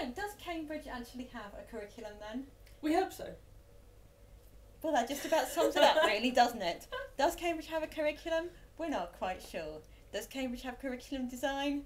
So, does Cambridge actually have a curriculum then? We hope so. Well, that just about sums it up, really, doesn't it? Does Cambridge have a curriculum? We're not quite sure. Does Cambridge have curriculum design?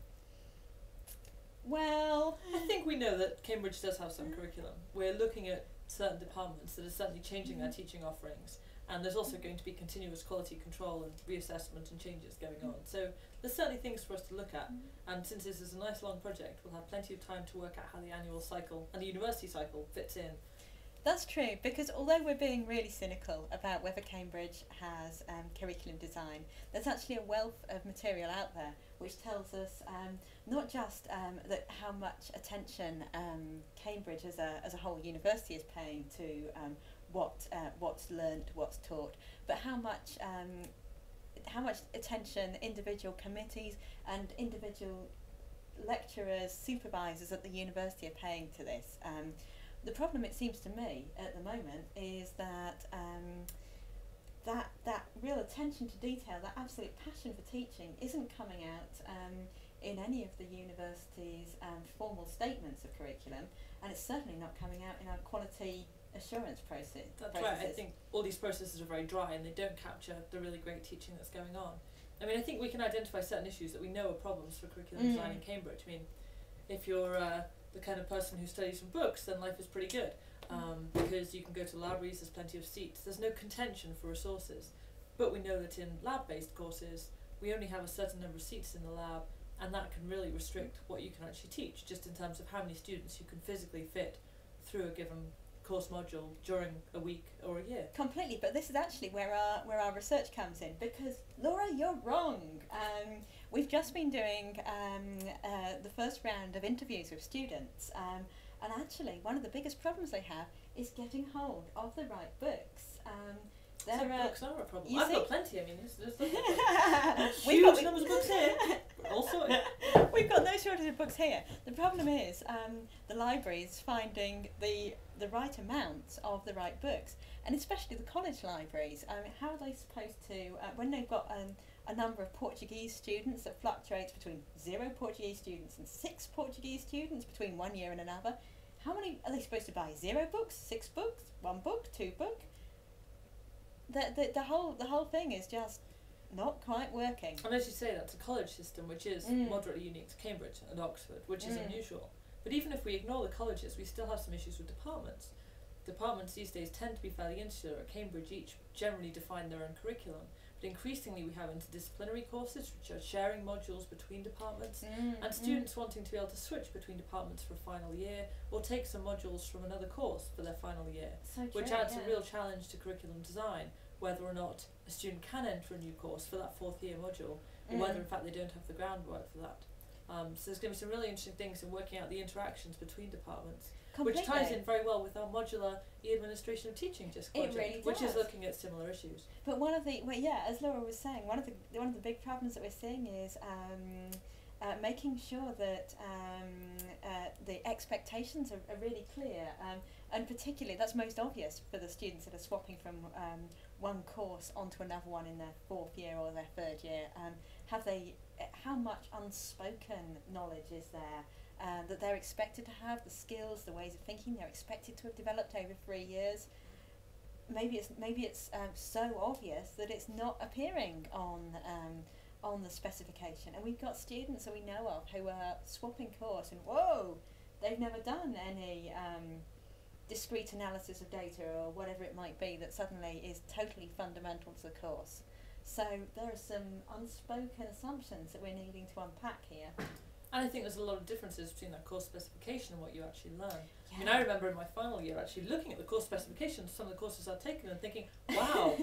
Well, I think we know that Cambridge does have some curriculum. We're looking at certain departments that are certainly changing their teaching offerings, and there's also going to be continuous quality control and reassessment and changes going on. So there's certainly things for us to look at, and since this is a nice long project, we'll have plenty of time to work out how the annual cycle and the university cycle fits in. that's true, because although we're being really cynical about whether Cambridge has curriculum design, there's actually a wealth of material out there which tells us not just that how much attention Cambridge as a whole university is paying to what's learnt, what's taught, but how much attention individual committees and individual lecturers, supervisors at the university are paying to this. The problem, it seems to me, at the moment, is that that real attention to detail, that absolute passion for teaching, isn't coming out in any of the university's formal statements of curriculum, and it's certainly not coming out in our quality assurance process. That's right. I think all these processes are very dry and they don't capture the really great teaching that's going on. I mean, I think we can identify certain issues that we know are problems for curriculum design in Cambridge. I mean, if you're the kind of person who studies from books, then life is pretty good, because you can go to libraries, there's plenty of seats, there's no contention for resources. But we know that in lab-based courses, we only have a certain number of seats in the lab, and that can really restrict what you can actually teach, just in terms of how many students you can physically fit through a given course module during a week or a year. Completely, but this is actually where our research comes in, because Laura, you're wrong. We've just been doing the first round of interviews with students, and actually one of the biggest problems they have is getting hold of the right books. Books are a problem. I've got plenty. I mean, there's huge numbers of books here. All sorted. We've got no shortage of books here. The problem is the libraries finding the right amount of the right books, and especially the college libraries. How are they supposed to, when they've got a number of Portuguese students that fluctuates between 0 Portuguese students and 6 Portuguese students between one year and another, how many are they supposed to buy? 0 books, 6 books, 1 book, 2 book? The whole thing is just not quite working. And as you say, that's a college system which is moderately unique to Cambridge and Oxford, which is unusual. But even if we ignore the colleges, we still have some issues with departments. Departments these days tend to be fairly insular. At Cambridge, each generally define their own curriculum. But increasingly we have interdisciplinary courses which are sharing modules between departments, and students wanting to be able to switch between departments for a final year, or take some modules from another course for their final year, which adds a real challenge to curriculum design, whether or not a student can enter a new course for that 4th year module, or whether in fact they don't have the groundwork for that. So there's going to be some really interesting things in working out the interactions between departments, which ties in very well with our modular e-administration of teaching JISC project, really which is looking at similar issues. But one of the, as Laura was saying, one of the big problems that we're seeing is making sure that the expectations are really clear, and particularly that's most obvious for the students that are swapping from one course onto another one in their 4th year or their 3rd year. How much unspoken knowledge is there that they're expected to have, the skills, the ways of thinking they're expected to have developed over 3 years? Maybe it's so obvious that it's not appearing on the specification, and we've got students that we know of who are swapping course, and whoa, they've never done any discrete analysis of data or whatever it might be that suddenly is totally fundamental to the course. So there are some unspoken assumptions that we're needing to unpack here. And I think there's a lot of differences between that course specification and what you actually learn. Yeah. I mean, I remember in my final year actually looking at the course specification of some of the courses I'd taken and thinking, wow,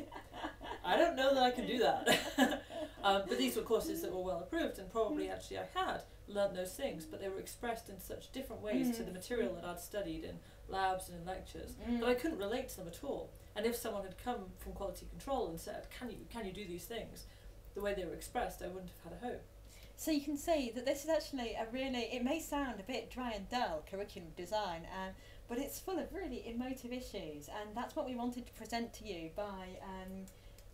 I don't know that I can do that. But these were courses that were well approved, and probably actually I had learned those things, but they were expressed in such different ways to the material that I'd studied in labs and in lectures that I couldn't relate to them at all. And if someone had come from quality control and said, can you do these things, the way they were expressed, I wouldn't have had a hope. So you can see that this is actually it may sound a bit dry and dull, curriculum design, but it's full of really emotive issues, and that's what we wanted to present to you by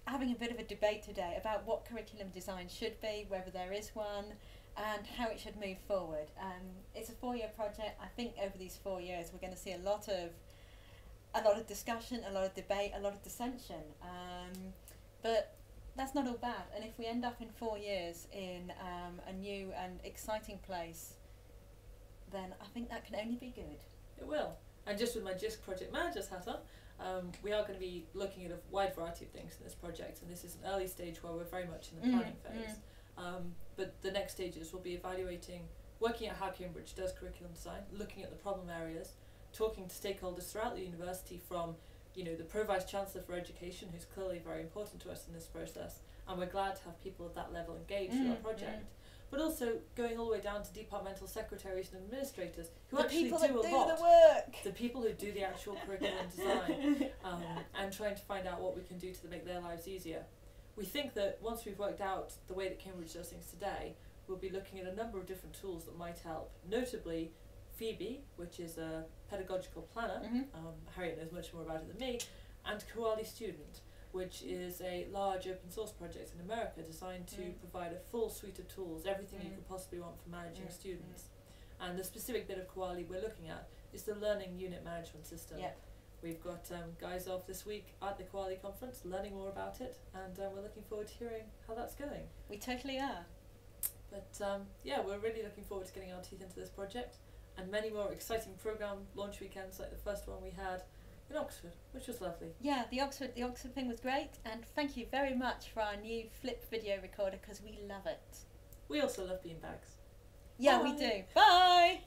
having a bit of a debate today about what curriculum design should be, whether there is one, and how it should move forward. It's a 4-year project. I think over these 4 years we're going to see a lot of discussion, a lot of debate, a lot of dissension. But that's not all bad. And if we end up in 4 years in a new and exciting place, then I think that can only be good. It will. And just with my JISC project manager's hat on, we are going to be looking at a wide variety of things in this project, and this is an early stage where we're very much in the planning phase. But the next stages will be evaluating, working out how Cambridge does curriculum design, looking at the problem areas, talking to stakeholders throughout the university, from the Pro-Vice-Chancellor for Education, who's clearly very important to us in this process, and we're glad to have people at that level engaged with our project. But also going all the way down to departmental secretaries and administrators who actually do a lot. The work. The people who do the actual curriculum design, and trying to find out what we can do to make their lives easier. We think that once we've worked out the way that Cambridge does things today, we'll be looking at a number of different tools that might help, notably Phoebe, which is a pedagogical planner, Harriet knows much more about it than me, and Koali Student, which is a large open source project in America designed to provide a full suite of tools, everything you could possibly want for managing students. And the specific bit of Koali we're looking at is the Learning Unit Management System. We've got guys off this week at the Koali conference learning more about it, and we're looking forward to hearing how that's going. We totally are. But yeah, we're really looking forward to getting our teeth into this project, and many more exciting programme launch weekends like the first one we had in Oxford, which was lovely. Yeah, the Oxford thing was great, and thank you very much for our new flip video recorder, because we love it. We also love beanbags. Yeah, we do. Bye!